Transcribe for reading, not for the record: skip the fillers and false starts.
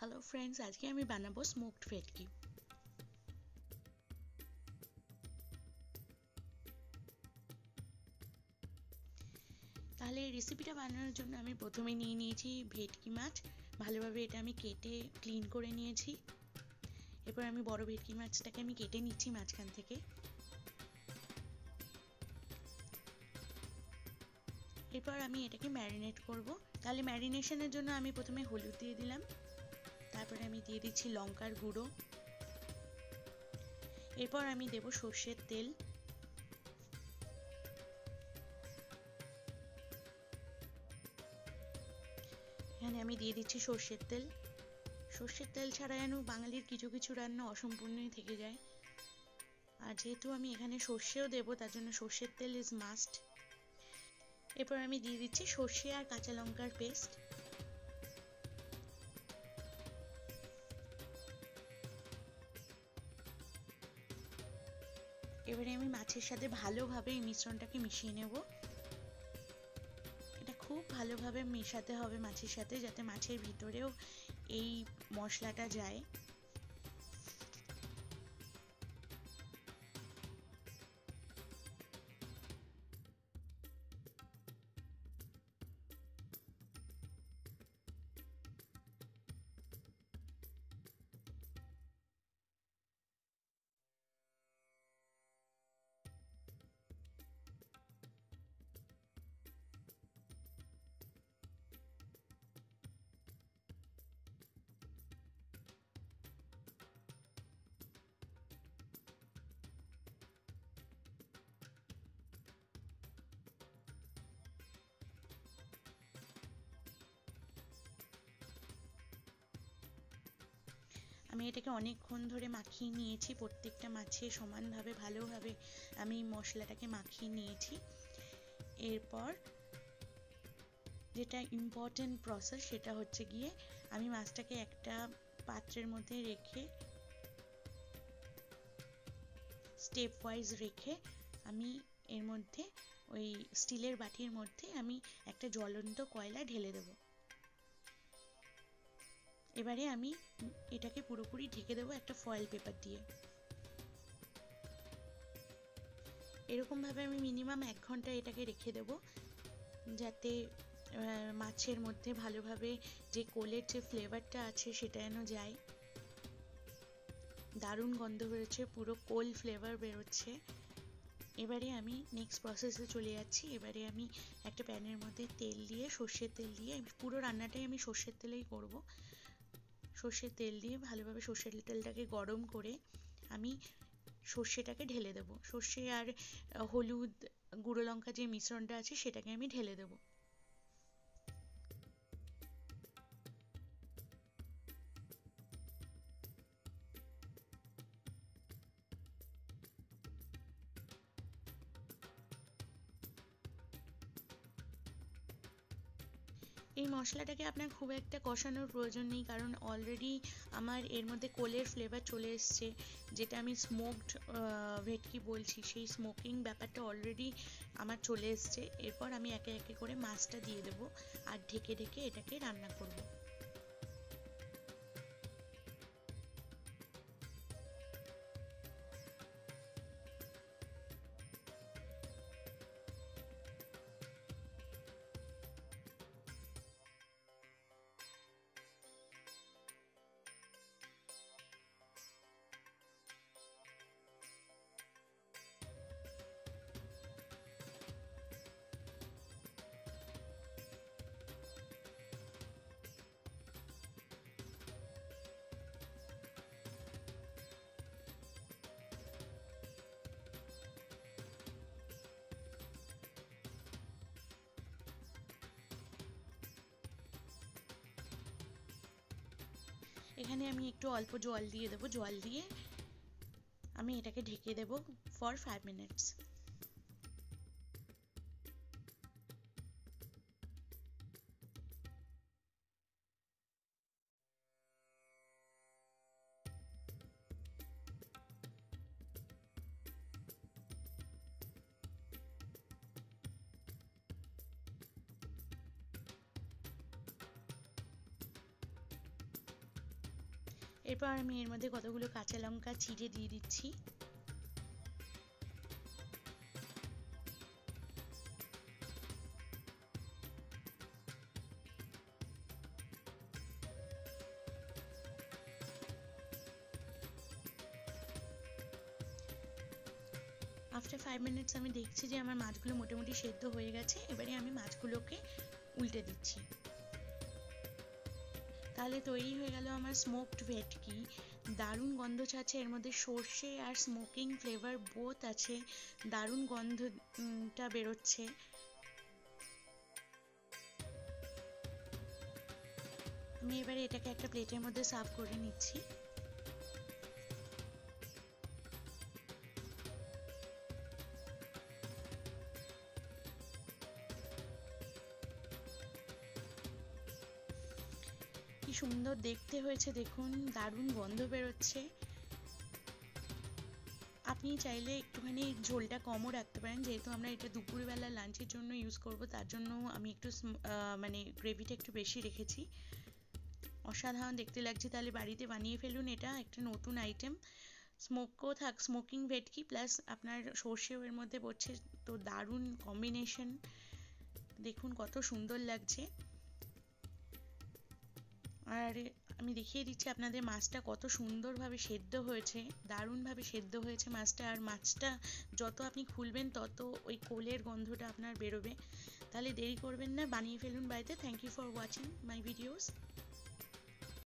Hello friends, আজকে আমি বানাবো স্মোকড ভেটকি। তাহলে এই রেসিপিটা বানানোর জন্য আমি প্রথমে নিয়ে নিয়েছি ভেটকি মাছ। ভালোভাবে এটা আমি কেটে ক্লিন করে নিয়েছি। এরপর আমি বড় ভেটকি মাছটাকে আমি কেটে নিচ্ছি মাঝখান থেকে। এরপর আমি এটাকে ম্যারিনেট করব। তাহলে ম্যারিনেশনের জন্য আমি প্রথমে হলুদ দিয়ে দিলাম, তারপরে আমি দিয়ে দিচ্ছি লঙ্কার গুঁড়ো, এরপর আমি দেব সর্ষের তেল, এখানে আমি দিয়ে দিচ্ছি সর্ষের তেল। সর্ষের তেল ছাড়া যেন বাঙালির কিছু কিছু রান্না অসম্পূর্ণই থেকে যায়, আর যেহেতু আমি এখানে সর্ষেও দেবো তার জন্য সর্ষের তেল ইজ মাস্ট। এরপর আমি দিয়ে দিচ্ছি সর্ষে আর কাঁচা লঙ্কার পেস্ট। এবারে আমি মাছের সাথে ভালোভাবে এই মিশ্রণটাকে মিশিয়ে নেব। এটা খুব ভালোভাবে মেশাতে হবে মাছের সাথে, যাতে মাছের ভিতরেও এই মশলাটা যায়। আমি এটাকে অনেকক্ষণ ধরে মাখিয়ে নিয়েছি, প্রত্যেকটা মাছে সমানভাবে ভালোভাবে আমি মশলাটাকে মাখিয়ে নিয়েছি। এরপর যেটা ইম্পর্টেন্ট প্রসেস সেটা হচ্ছে গিয়ে আমি মাছটাকে একটা পাত্রের মধ্যে রেখে স্টেপ ওয়াইজ রেখে আমি এর মধ্যে ওই স্টিলের বাটির মধ্যে আমি একটা জ্বলন্ত কয়লা ঢেলে দেব। এবারে আমি এটাকে পুরোপুরি ঢেকে দেবো একটা ফয়েল পেপার দিয়ে। এরকমভাবে আমি মিনিমাম 1 ঘন্টা এটাকে রেখে দেব, যাতে মাছের মধ্যে ভালোভাবে যে কোলের যে ফ্লেভারটা আছে সেটা যেন যায়। দারুণ গন্ধ বেরোচ্ছে, পুরো কোল ফ্লেভার বেরোচ্ছে। এবারে আমি নেক্সট প্রসেসে চলে যাচ্ছি। এবারে আমি একটা প্যানের মধ্যে তেল দিয়ে, সর্ষের তেল দিয়ে, পুরো রান্নাটাই আমি সর্ষের তেলেই করব। সর্ষের তেল দিয়ে ভালোভাবে সর্ষের তেলটাকে গরম করে আমি সর্ষেটাকে ঢেলে দেব। সর্ষে আর হলুদ গুঁড়ো লঙ্কা যে মিশ্রণটা আছে সেটাকে আমি ঢেলে দেবো। এই মশলাটাকে আপনার খুব একটা কষানোর প্রয়োজন নেই, কারণ অলরেডি আমার এর মধ্যে কোলের ফ্লেভার চলে এসছে। যেটা আমি স্মোকড ভেটকি বলছি, সেই স্মোকিং ব্যাপারটা অলরেডি আমার চলে এসছে। এরপর আমি একে একে করে মাছটা দিয়ে দেবো আর ঢেকে ঢেকে এটাকে রান্না করব। এখানে আমি একটু অল্প জল দিয়ে দেবো, জল দিয়ে আমি এটাকে ঢেকে দেবো ফর 5 মিনিটস। এরপর আমি এর মধ্যে কতগুলো কাঁচা লঙ্কা চিড়ে দিয়ে দিচ্ছি। আফটার 5 মিনিটস আমি দেখছি যে আমার মাছগুলো মোটামুটি সেদ্ধ হয়ে গেছে। এবারে আমি মাছগুলোকে উল্টে দিচ্ছি। তাহলে তৈরি হয়ে গেল আমার স্মোকড ভেটকি। দারুণ গন্ধ ছাড়ছে, এর মধ্যে সর্ষে আর স্মোকিং ফ্লেভার বোথ আছে, দারুণ গন্ধটা বেরোচ্ছে। আমি এবারে এটাকে একটা প্লেটের মধ্যে সার্ভ করে নিচ্ছি। কি সুন্দর দেখতে হয়েছে দেখুন, দারুণ গন্ধ বেরোচ্ছে। আপনি চাইলে একটুখানি ঝোলটা কমও রাখতে পারেন, যেহেতু আমরা এটা দুপুরবেলা লাঞ্চের জন্য ইউজ করব, তার জন্য আমি একটু মানে গ্রেভিটা একটু বেশি রেখেছি। অসাধারণ দেখতে লাগছে, তাহলে বাড়িতে বানিয়ে ফেলুন, এটা একটা নতুন আইটেম। স্মোকিং ভেটকি প্লাস আপনার সর্ষেও এর মধ্যে পড়ছে, তো দারুণ কম্বিনেশন। দেখুন কত সুন্দর লাগছে। আর আমি দেখিয়ে দিচ্ছি আপনাদের মাছটা কত সুন্দরভাবে সেদ্ধ হয়েছে, দারুণভাবে সেদ্ধ হয়েছে মাছটা। আর মাছটা যত আপনি খুলবেন তত ওই কোলের গন্ধটা আপনার বেরোবে। তাহলে দেরি করবেন না, বানিয়ে ফেলুন বাড়িতে। Thank you for watching my videos.